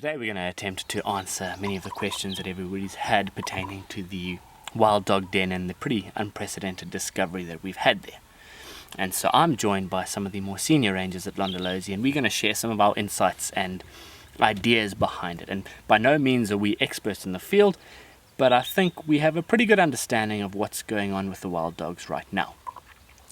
today we're going to attempt to answer many of the questions that everybody's had pertaining to the Wild Dog Den and the pretty unprecedented discovery that we've had there. And so I'm joined by some of the more senior rangers at Londolozi, and we're going to share some of our insights and ideas behind it. And by no means are we experts in the field, but I think we have a pretty good understanding of what's going on with the wild dogs right now.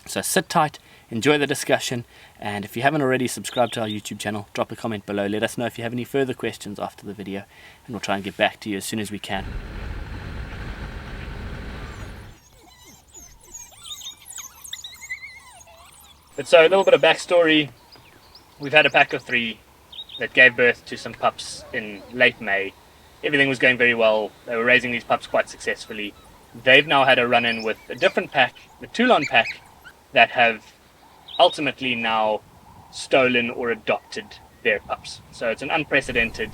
So sit tight, enjoy the discussion, and if you haven't already subscribed to our YouTube channel, drop a comment below. Let us know if you have any further questions after the video, and we'll try and get back to you as soon as we can. But so a little bit of backstory. We've had a pack of 3 that gave birth to some pups in late May. Everything was going very well. They were raising these pups quite successfully. They've now had a run-in with a different pack, the Toulon Pack, that have ultimately now stolen or adopted their pups. So it's an unprecedented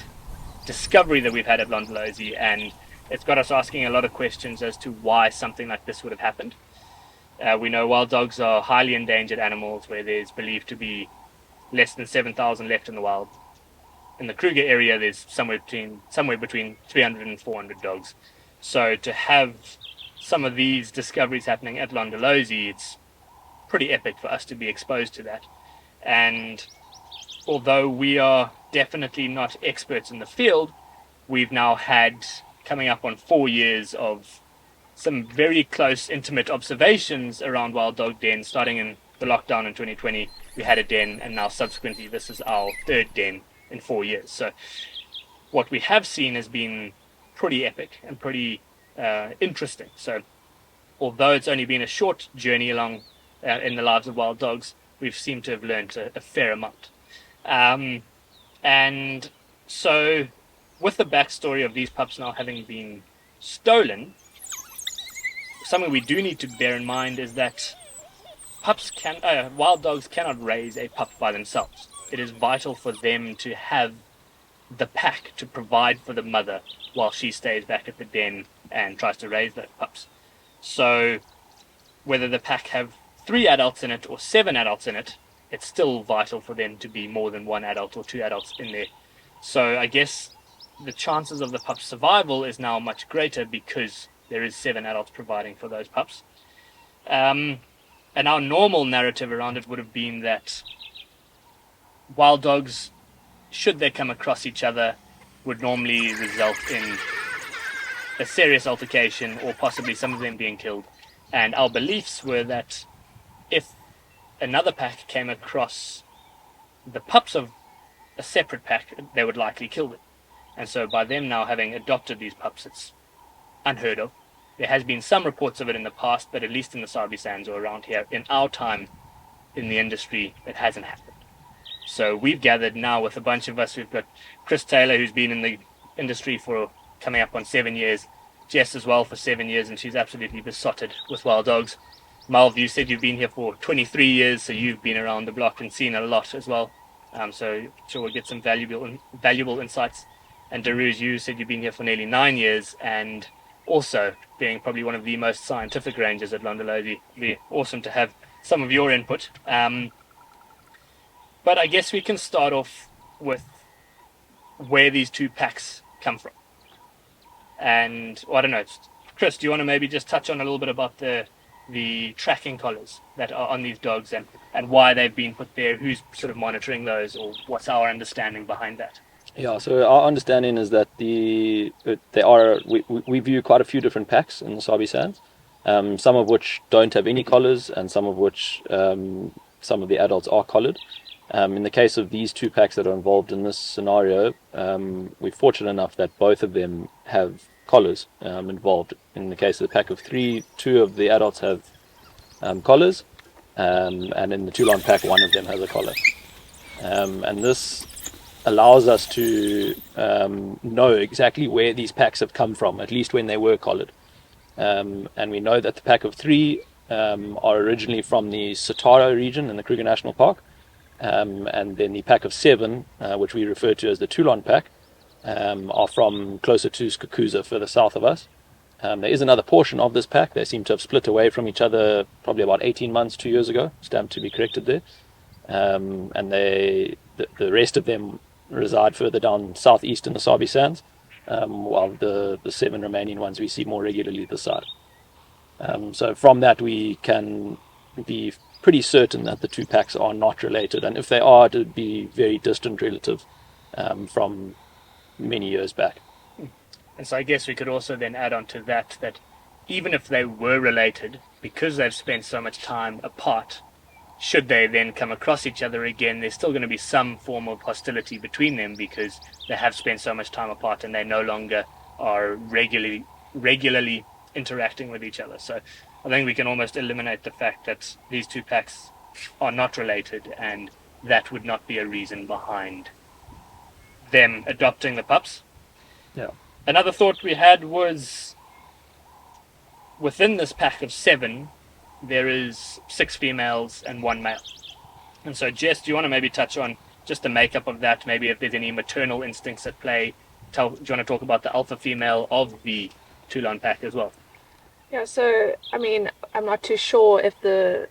discovery that we've had at Londolozi, and it's got us asking a lot of questions as to why something like this would have happened. We know wild dogs are highly endangered animals where there's believed to be less than 7,000 left in the wild. In the Kruger area, there's somewhere between 300 and 400 dogs. So to have some of these discoveries happening at Londolozi, it's pretty epic for us to be exposed to that. And although we are definitely not experts in the field, we've now had coming up on 4 years of some very close, intimate observations around wild dog den. Starting in the lockdown in 2020, we had a den, and now subsequently this is our 3rd den in 4 years. So what we have seen has been pretty epic and pretty interesting. So although it's only been a short journey along in the lives of wild dogs, we've seemed to have learned a fair amount. And so with the backstory of these pups now having been stolen, something we do need to bear in mind is that wild dogs cannot raise a pup by themselves. It is vital for them to have the pack to provide for the mother while she stays back at the den and tries to raise those pups. So whether the pack have 3 adults in it or 7 adults in it, it's still vital for them to be more than 1 adult or 2 adults in there. So I guess the chances of the pup's survival is now much greater because there is 7 adults providing for those pups. And our normal narrative around it would have been that wild dogs, should they come across each other, would normally result in a serious altercation or possibly some of them being killed. And our beliefs were that if another pack came across the pups of a separate pack, they would likely kill them. And so by them now having adopted these pups, it's unheard of. There has been some reports of it in the past, but at least in the Sabi Sands or around here, in our time in the industry, it hasn't happened. So we've gathered now with a bunch of us. We've got Chris Taylor, who's been in the industry for coming up on 7 years. Jess as well for 7 years, and she's absolutely besotted with wild dogs. Melv, you said you've been here for 23 years, so you've been around the block and seen a lot as well. So I'm sure we'll get some valuable insights. And Daruz, you said you've been here for nearly 9 years, and also being probably one of the most scientific rangers at Londolozi. It'd be awesome to have some of your input. But I guess we can start off with where these 2 packs come from. And, well, I don't know, Chris, do you want to maybe just touch on a little bit about the tracking collars that are on these dogs and why they've been put there, who's sort of monitoring those, or what's our understanding behind that? Yeah, so our understanding is that we view quite a few different packs in the Sabi Sands, some of which don't have any collars, and some of which some of the adults are collared. In the case of these 2 packs that are involved in this scenario, we're fortunate enough that both of them have collars involved. In the case of the pack of 3, 2 of the adults have collars, and in the Toulon Pack, 1 of them has a collar. And this allows us to know exactly where these packs have come from, at least when they were collared. And we know that the pack of 3 are originally from the Sitaro region in the Kruger National Park, and then the pack of 7, which we refer to as the Toulon Pack, are from closer to Skukuza, further south of us. There is another portion of this pack. They seem to have split away from each other probably about 18 months, 2 years ago. Stand to be corrected there. And the rest of them reside further down southeast in the Sabi Sands, while the 7 remaining ones we see more regularly this side. So from that we can be pretty certain that the two packs are not related, and if they are, to be very distant relatives from many years back. And so I guess we could also then add on to that that even if they were related, because they've spent so much time apart, should they then come across each other again, there's still going to be some form of hostility between them because they have spent so much time apart and they no longer are regularly interacting with each other. So I think we can almost eliminate the fact that these two packs are not related, and that would not be a reason behind them adopting the pups. Yeah. Another thought we had was within this pack of 7, there is 6 females and 1 male. And so, Jess, do you want to maybe touch on just the makeup of that? Maybe if there's any maternal instincts at play. Do you want to talk about the alpha female of the Toulon Pack as well? Yeah, so I mean, I'm not too sure if the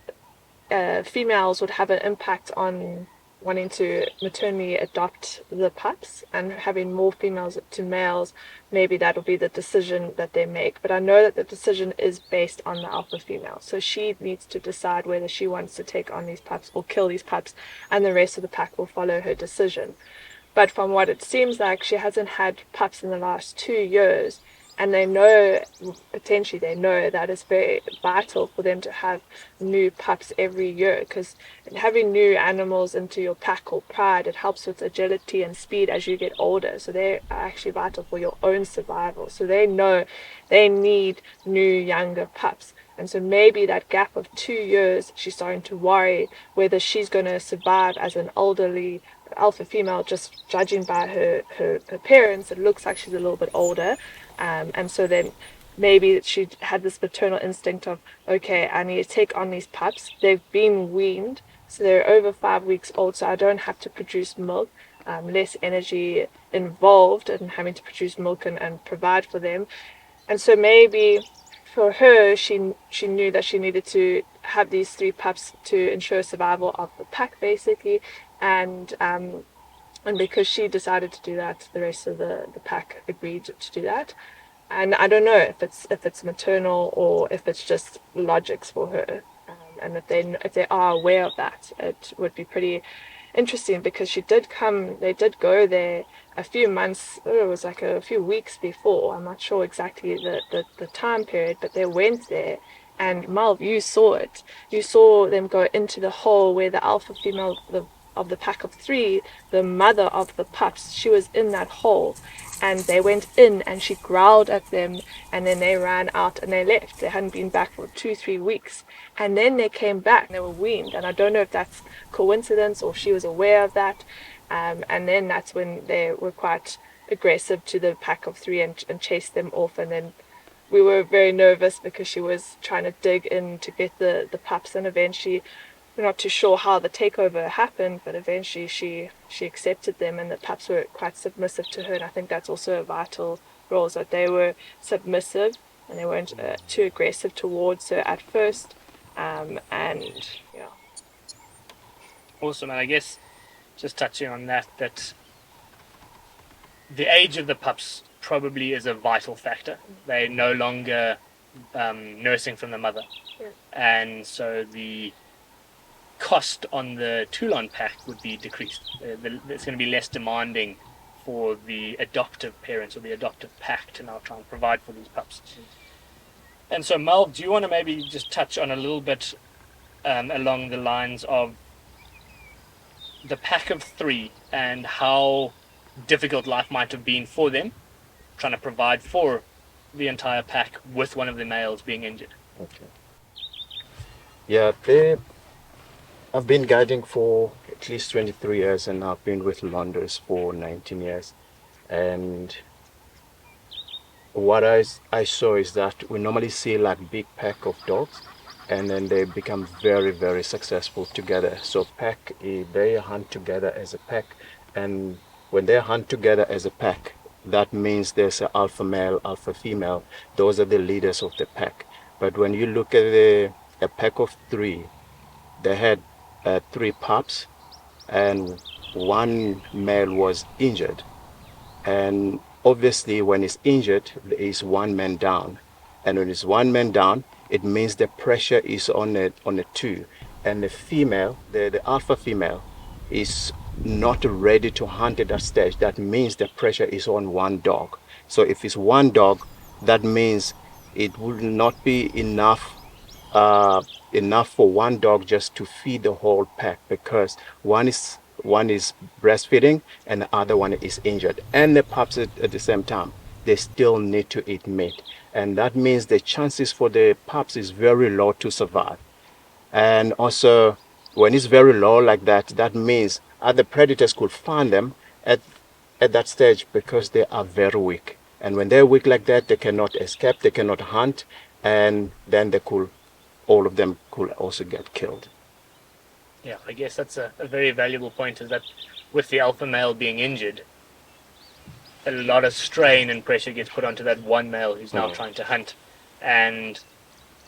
females would have an impact on wanting to maternally adopt the pups, and having more females to males, maybe that'll be the decision that they make. But I know that the decision is based on the alpha female. So she needs to decide whether she wants to take on these pups or kill these pups, and the rest of the pack will follow her decision. But from what it seems like, she hasn't had pups in the last 2 years, and potentially they know that it's very vital for them to have new pups every year, because having new animals into your pack or pride, it helps with agility and speed as you get older. So they are actually vital for your own survival. So they know they need new younger pups. And so maybe that gap of 2 years, she's starting to worry whether she's going to survive as an elderly alpha female. Just judging by her appearance, it looks like she's a little bit older. And so then maybe she had this maternal instinct of, okay, I need to take on these pups. They've been weaned, so they're over 5 weeks old, so I don't have to produce milk. Less energy involved in having to produce milk and provide for them. And so maybe for her, she knew that she needed to have these 3 pups to ensure survival of the pack, basically. And because she decided to do that, the rest of the pack agreed to do that. And I don't know if it's maternal or if it's just logics for her. And if they are aware of that, it would be pretty interesting, because they did go there a few months, it was like a few weeks before. I'm not sure exactly the time period, but they went there. And Malv, you saw it. You saw them go into the hole where the alpha female of the pack of 3, the mother of the pups, she was in that hole. And they went in and she growled at them, and then they ran out and they left. They hadn't been back for 2-3 weeks. And then they came back and they were weaned. And I don't know if that's coincidence or she was aware of that. And then that's when they were quite aggressive to the pack of 3 and chased them off. And then we were very nervous because she was trying to dig in to get the pups, and eventually, we're not too sure how the takeover happened, but eventually she accepted them, and the pups were quite submissive to her. And I think that's also a vital role, is that they were submissive and they weren't too aggressive towards her at first. And yeah. Awesome. And I guess just touching on that the age of the pups probably is a vital factor. They're no longer nursing from the mother. Yeah. And so the cost on the Toulon Pack would be decreased. It's going to be less demanding for the adoptive parents or the adoptive pack to now try and provide for these pups. And so, Mel, do you want to maybe just touch on a little bit along the lines of the pack of 3 and how difficult life might have been for them trying to provide for the entire pack with one of the males being injured? Okay. Yeah, I've been guiding for at least 23 years, and I've been with Londolozi for 19 years. And what I saw is that we normally see like big pack of dogs, and then they become very, very successful together. So they hunt together as a pack, and when they hunt together as a pack, that means there's an alpha male, alpha female. Those are the leaders of the pack. But when you look at a pack of 3, they had 3 pups, and one male was injured. And obviously, when it's injured, there is one man down. And when it's one man down, it means the pressure is on a two. And the female, the alpha female, is not ready to hunt at that stage. That means the pressure is on one dog. So if it's one dog, that means it will not be uh, enough for one dog just to feed the whole pack, because one is breastfeeding and the other one is injured, and the pups at the same time, they still need to eat meat, and that means the chances for the pups is very low to survive. And also, when it's very low like that, that means other predators could find them at that stage, because they are very weak. And when they're weak like that, they cannot escape, they cannot hunt, and then they could, all of them could also get killed. Yeah, I guess that's a very valuable point, is that with the alpha male being injured, a lot of strain and pressure gets put onto that one male who's now trying to hunt. And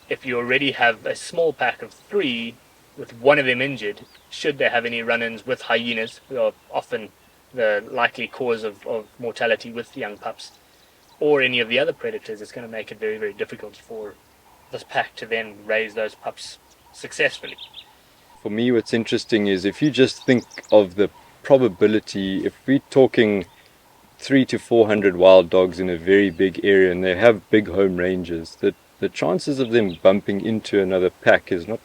if you already have a small pack of 3 with one of them injured, should they have any run-ins with hyenas, who are often the likely cause of mortality with young pups, or any of the other predators, it's going to make it very, very difficult for this pack to then raise those pups successfully. For me, what's interesting is if you just think of the probability, if we're talking 300 to 400 wild dogs in a very big area and they have big home ranges, that the chances of them bumping into another pack is not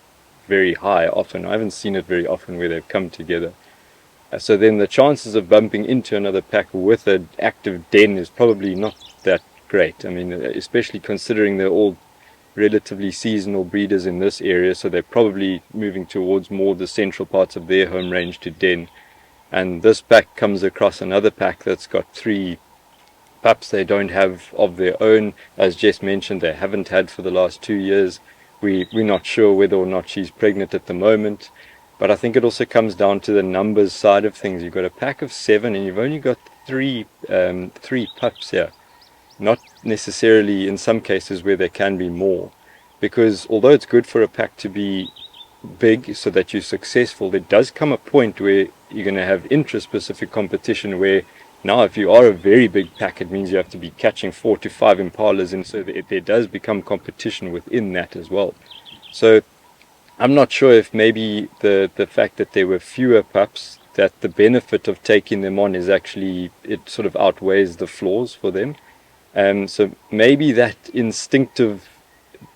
very high often. I haven't seen it very often where they've come together. So then the chances of bumping into another pack with an active den is probably not that great. I mean, especially considering they're all relatively seasonal breeders in this area, so they're probably moving towards more the central parts of their home range to den. And this pack comes across another pack that's got 3 pups they don't have of their own. As Jess mentioned, they haven't had for the last 2 years. We're not sure whether or not she's pregnant at the moment. But I think it also comes down to the numbers side of things. You've got a pack of 7 and you've only got 3 pups here. Not necessarily in some cases where there can be more. Because although it's good for a pack to be big so that you're successful, there does come a point where you're going to have intraspecific competition, where now if you are a very big pack, it means you have to be catching 4 to 5 impalas, and so there does become competition within that as well. So I'm not sure if maybe the fact that there were fewer pups, that the benefit of taking them on is actually, it sort of outweighs the flaws for them. So maybe that instinctive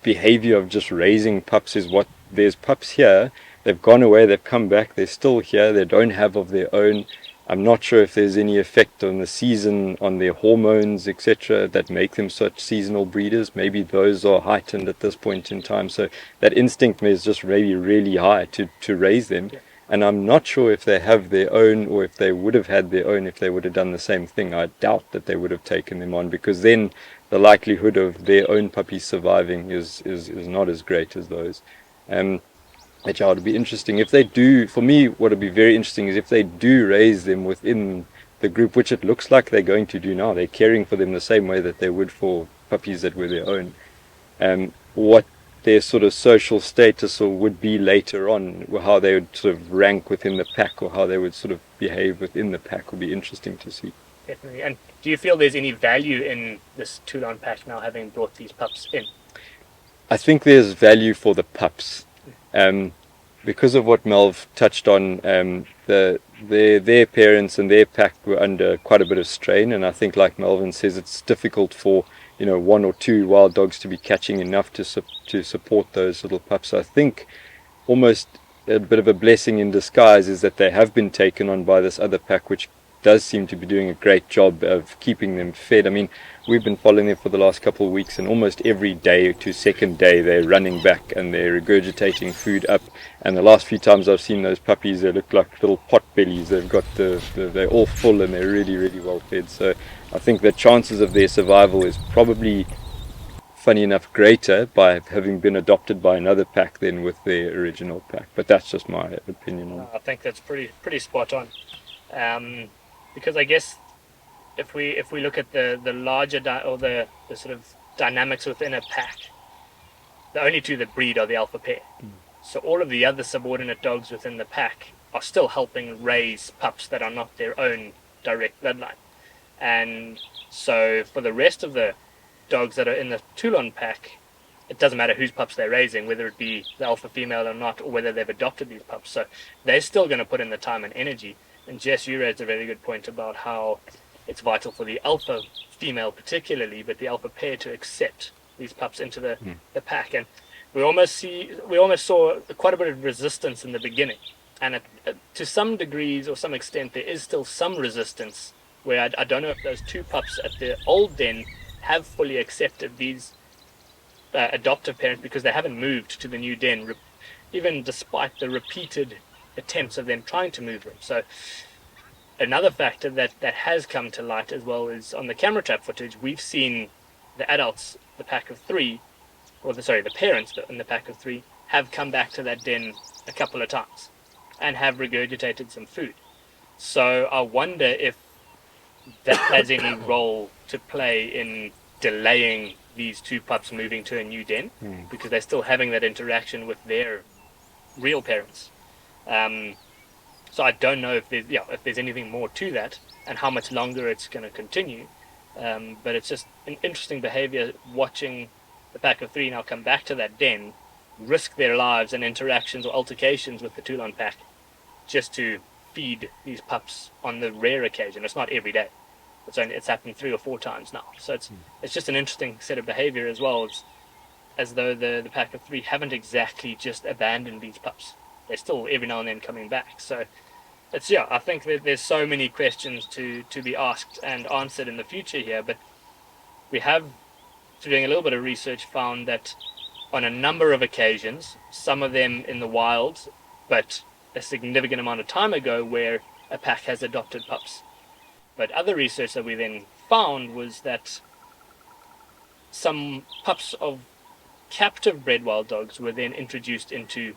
behavior of just raising pups is what, there's pups here, they've gone away, they've come back, they're still here, they don't have of their own. I'm not sure if there's any effect on the season, on their hormones, etc., that make them such seasonal breeders. Maybe those are heightened at this point in time. So that instinct is just really, really high to raise them. And I'm not sure if they have their own, or if they would have had their own if they would have done the same thing. I doubt that they would have taken them on, because then the likelihood of their own puppies surviving is not as great as those. Which would be interesting if they do. For me, what would be very interesting is if they do raise them within the group, which it looks like they're going to do now. They're caring for them the same way that they would for puppies that were their own. What their sort of social status or would be later on, or how they would sort of rank within the pack, or how they would sort of behave within the pack, would be interesting to see. Definitely. And do you feel there's any value in this Toulon Pack now having brought these pups in? I think there's value for the pups. Because of what Melv touched on, their parents and their pack were under quite a bit of strain, and I think, like Melvin says, it's difficult for 1 or 2 wild dogs to be catching enough to support those little pups. So I think almost a bit of a blessing in disguise is that they have been taken on by this other pack, which does seem to be doing a great job of keeping them fed. I mean, we've been following them for the last couple of weeks, and almost every day to second day they're running back and they're regurgitating food up. And the last few times I've seen those puppies, they look like little pot bellies. They've got they're all full and they're really, really well fed. So I think the chances of their survival is probably, funny enough, greater by having been adopted by another pack than with their original pack. But that's just my opinion on it. I think that's pretty spot on. Because I guess if we look at the larger or the sort of dynamics within a pack, the only 2 that breed are the alpha pair. So all of the other subordinate dogs within the pack are still helping raise pups that are not their own direct bloodline. And so for the rest of the dogs that are in the Toulon Pack, it doesn't matter whose pups they're raising, whether it be the alpha female or not, or whether they've adopted these pups. So they're still going to put in the time and energy. And Jess, you raised a very good point about how it's vital for the alpha female particularly, but the alpha pair to accept these pups into the pack. And we almost saw quite a bit of resistance in the beginning. And to some degrees or some extent, there is still some resistance where I don't know if those two pups at the old den have fully accepted these adoptive parents, because they haven't moved to the new den, even despite the repeated attempts of them trying to move them. So another factor that has come to light as well is on the camera trap footage, we've seen the adults, the pack of three, the parents in the pack of three, have come back to that den a couple of times and have regurgitated some food. So I wonder if that has any role to play in delaying these two pups moving to a new den, because they're still having that interaction with their real parents. So I don't know if there's anything more to that and how much longer it's going to continue. But it's just an interesting behavior watching the pack of three now come back to that den, risk their lives and interactions or altercations with the Toulon Pack just to feed these pups on the rare occasion. It's not every day. It's happened 3 or 4 times now. So it's just an interesting set of behavior as well. It's as though the pack of three haven't exactly just abandoned these pups. They're still every now and then coming back. So I think that there's so many questions to be asked and answered in the future here. But we have, through doing a little bit of research, found that on a number of occasions, some of them in the wild, but a significant amount of time ago, where a pack has adopted pups. But other research that we then found was that some pups of captive bred wild dogs were then introduced into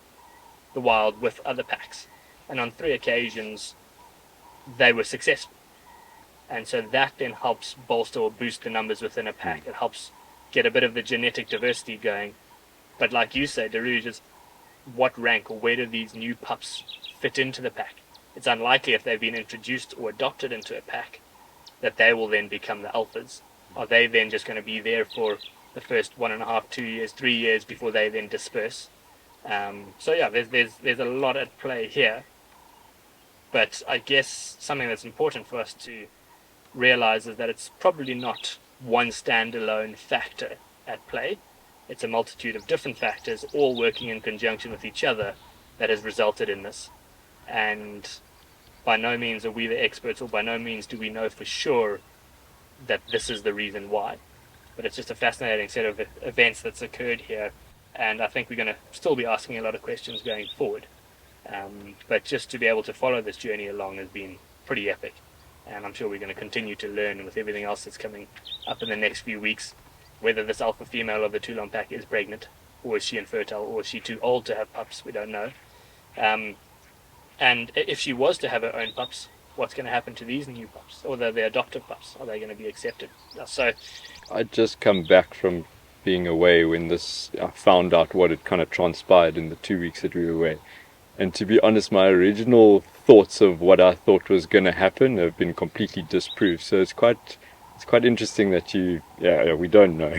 the wild with other packs. And on 3 occasions, they were successful. And so that then helps bolster or boost the numbers within a pack. It helps get a bit of the genetic diversity going. But like you say, Daruj, is what rank or where do these new pups fit into the pack? It's unlikely if they've been introduced or adopted into a pack that they will then become the alphas. Are they then just going to be there for the first 1.5, 2 years, 3 years before they then disperse? There's a lot at play here. But I guess something that's important for us to realize is that it's probably not one standalone factor at play. It's a multitude of different factors all working in conjunction with each other that has resulted in this. And by no means are we the experts, or by no means do we know for sure that this is the reason why. But it's just a fascinating set of events that's occurred here, and I think we're going to still be asking a lot of questions going forward. But just to be able to follow this journey along has been pretty epic, and I'm sure we're going to continue to learn with everything else that's coming up in the next few weeks, whether this alpha female of the Toulon Pack is pregnant, or is she infertile, or is she too old to have pups. We don't know. And if she was to have her own pups, what's going to happen to these new pups, or the adoptive pups? Are they going to be accepted? So I'd just come back from being away when I found out what had kind of transpired in the 2 weeks that we were away. And to be honest, my original thoughts of what I thought was going to happen have been completely disproved. So it's quite interesting that we don't know.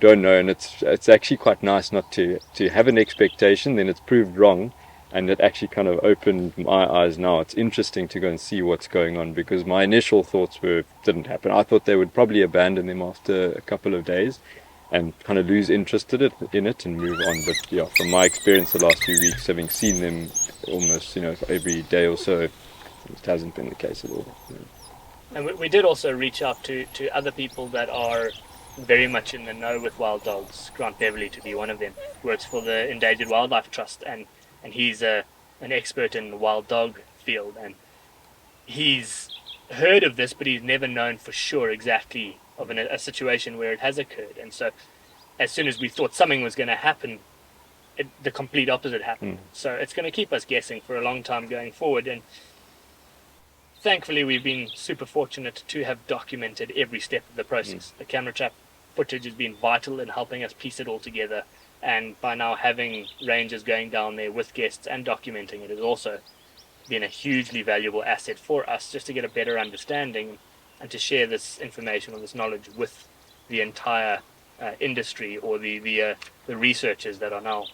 And it's actually quite nice not to have an expectation, then it's proved wrong. And it actually kind of opened my eyes now. It's interesting to go and see what's going on, because my initial thoughts didn't happen. I thought they would probably abandon them after a couple of days and kind of lose interest in it and move on. But yeah, from my experience the last few weeks, having seen them almost every day or so, it hasn't been the case at all. And we did also reach out to other people that are very much in the know with wild dogs. Grant Beverly, to be one of them, works for the Endangered Wildlife Trust, and he's an expert in the wild dog field, and he's heard of this, but he's never known for sure exactly of a situation where it has occurred. And so as soon as we thought something was going to happen, the complete opposite happened. So it's going to keep us guessing for a long time going forward, and thankfully we've been super fortunate to have documented every step of the process. The camera trap footage has been vital in helping us piece it all together. And by now having rangers going down there with guests and documenting it has also been a hugely valuable asset for us, just to get a better understanding and to share this information or this knowledge with the entire industry, or the researchers that are now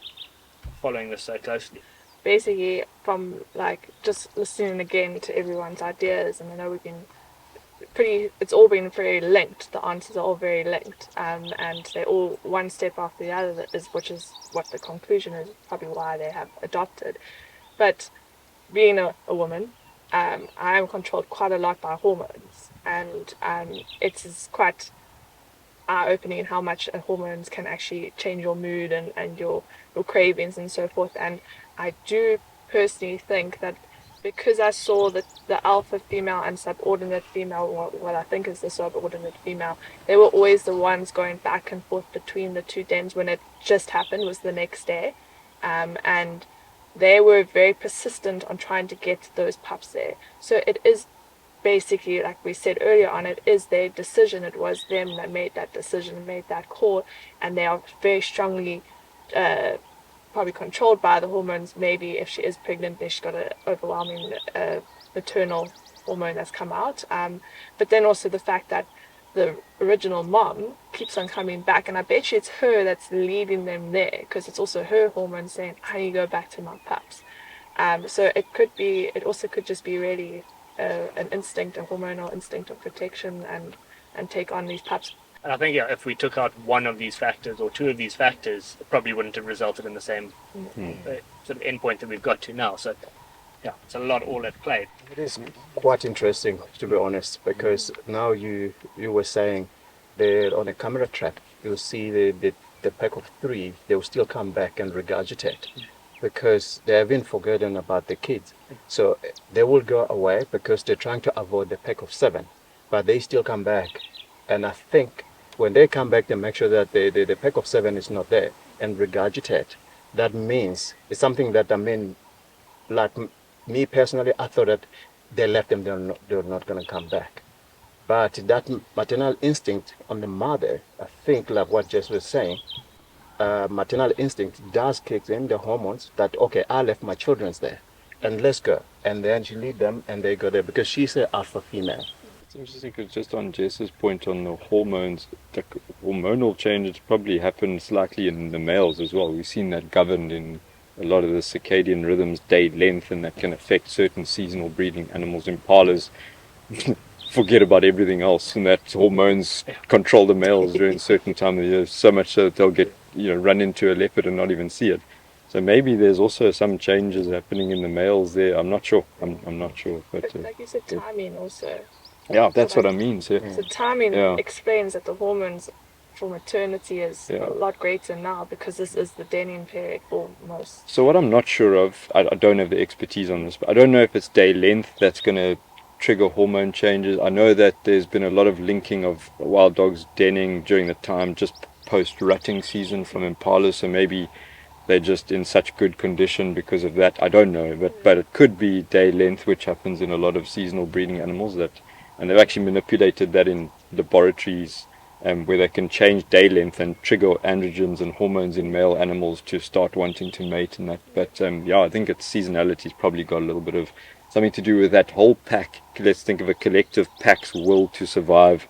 following this so closely. Basically, from like just listening again to everyone's ideas, and I know we've been it's all been very linked. The answers are all very linked, and they're all one step after the other, which is what the conclusion is, probably why they have adopted. But being a woman, I am controlled quite a lot by hormones, and it is quite eye-opening how much hormones can actually change your mood and your cravings and so forth. And I do personally think that because I saw the alpha female and subordinate female, what I think is the subordinate female, they were always the ones going back and forth between the two dens when it just happened, was the next day. And they were very persistent on trying to get those pups there. So it is basically, like we said earlier on, it is their decision. It was them that made that decision, made that call, and they are very strongly probably controlled by the hormones. Maybe if she is pregnant, then she's got an overwhelming maternal hormone that's come out. But then also the fact that the original mom keeps on coming back, and I bet you it's her that's leading them there, because it's also her hormone saying, I need to go back to my pups. So it also could just be really an instinct, a hormonal instinct of protection, and take on these pups. And I think if we took out one of these factors or two of these factors, it probably wouldn't have resulted in the same sort of endpoint that we've got to now. So yeah, it's a lot all at play. It is quite interesting, to be honest, because now you were saying that on a camera trap, you'll see the pack of 3, they will still come back and regurgitate, because they have been forgotten about the kids. So they will go away because they're trying to avoid the pack of 7, but they still come back. And I think when they come back, they make sure that the pack of 7 is not there and regurgitate. That means it's something that, I mean, like me personally, I thought that they left them, they're not going to come back. But that maternal instinct on the mother, I think, like what Jess was saying, maternal instinct does kick in the hormones that, okay, I left my children's there, and let's go. And then she lead them, and they go there, because she's an alpha female. It's interesting because just on Jess's point on the hormones, the hormonal changes probably happen slightly in the males as well. We've seen that governed in a lot of the circadian rhythms, day length, and that can affect certain seasonal breeding animals. Impalas forget about everything else, and that hormones control the males during certain time of the year, so much so that they'll get run into a leopard and not even see it. So maybe there's also some changes happening in the males there. I'm not sure. I'm not sure. But like you said, timing also. Yeah, that's what I mean. So timing explains that the hormones for maternity is a lot greater now, because this is the denning period for most. So what I'm not sure of, I don't have the expertise on this, but I don't know if it's day length that's going to trigger hormone changes. I know that there's been a lot of linking of wild dogs denning during the time just post-rutting season from impalas, so maybe they're just in such good condition because of that. I don't know, but it could be day length, which happens in a lot of seasonal breeding animals, and they've actually manipulated that in laboratories where they can change day length and trigger androgens and hormones in male animals to start wanting to mate and that. But I think its seasonality's probably got a little bit of something to do with that whole pack. Let's think of a collective pack's will to survive,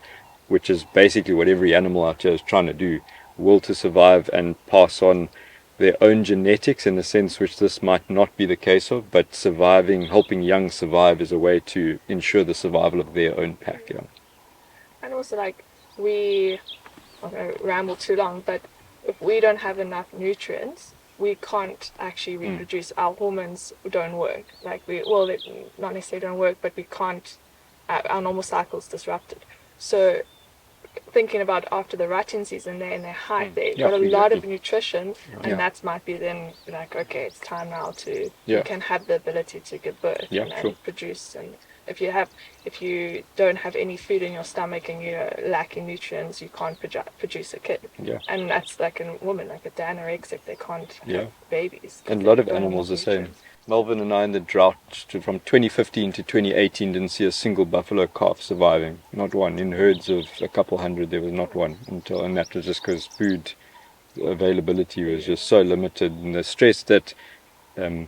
which is basically what every animal out here is trying to do, will to survive and pass on their own genetics, in a sense which this might not be the case of, but helping young survive is a way to ensure the survival of their own pack. And also, like, I don't ramble too long, but if we don't have enough nutrients, we can't actually reproduce. Our hormones don't work. Like, they not necessarily don't work, but we can't, our normal cycle's disrupted. So thinking about after the rutting season, they're in their height, they've got a lot of nutrition, and that might be then like, okay, it's time now to you can have the ability to give birth and produce. And if you don't have any food in your stomach and you're lacking nutrients, you can't produce a kid. And that's like a woman, like a anorexic, they can't have babies. And a lot of animals are the same. Melvin and I in the drought from 2015 to 2018 didn't see a single buffalo calf surviving. Not one. In herds of a couple hundred, there was not one. And that was just because food availability was just so limited. And the stress that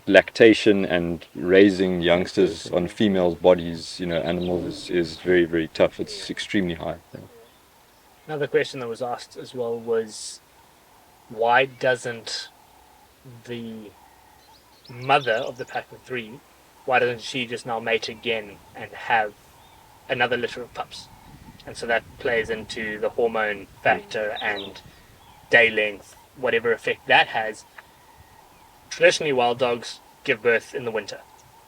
lactation and raising youngsters on females' bodies, animals is very, very tough. It's extremely high. Another question that was asked as well was, why doesn't the mother of the pack of 3, why doesn't she just now mate again and have another litter of pups? And so that plays into the hormone factor and day length, whatever effect that has. Traditionally, wild dogs give birth in the winter,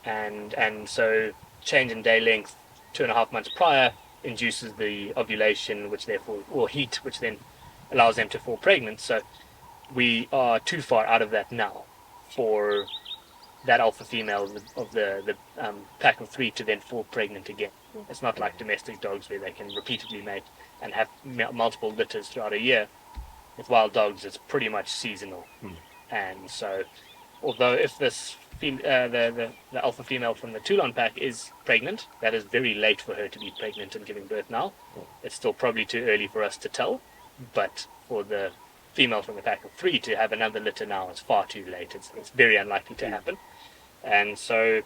and so change in day length 2.5 months prior induces the ovulation, which therefore, or heat, which then allows them to fall pregnant. So we are too far out of that now for that alpha female of the pack of 3 to then fall pregnant again. It's not like domestic dogs where they can repeatedly mate and have multiple litters throughout a year. With wild dogs, it's pretty much seasonal. And so, although if this the alpha female from the Toulon Pack is pregnant, that is very late for her to be pregnant and giving birth now. It's still probably too early for us to tell, but for the female from the pack of 3 to have another litter now is far too late. It's very unlikely to happen. And so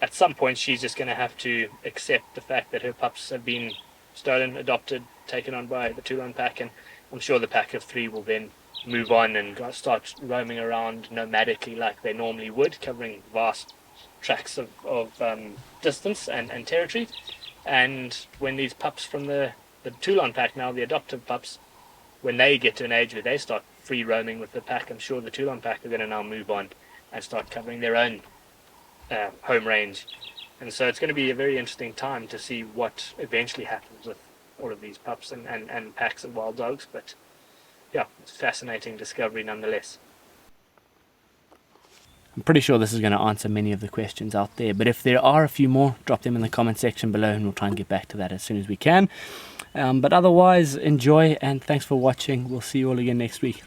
at some point she's just going to have to accept the fact that her pups have been stolen, adopted, taken on by the Toulon Pack, and I'm sure the pack of 3 will then move on and start roaming around nomadically like they normally would, covering vast tracts of distance and territory. And when these pups from the Toulon Pack, now the adoptive pups, when they get to an age where they start free roaming with the pack, I'm sure the Toulon Pack are going to now move on and start covering their own home range. And so it's going to be a very interesting time to see what eventually happens with all of these pups and packs of wild dogs. But yeah, it's a fascinating discovery nonetheless. I'm pretty sure this is going to answer many of the questions out there, but if there are a few more, drop them in the comment section below and we'll try and get back to that as soon as we can. But otherwise, enjoy and thanks for watching. We'll see you all again next week.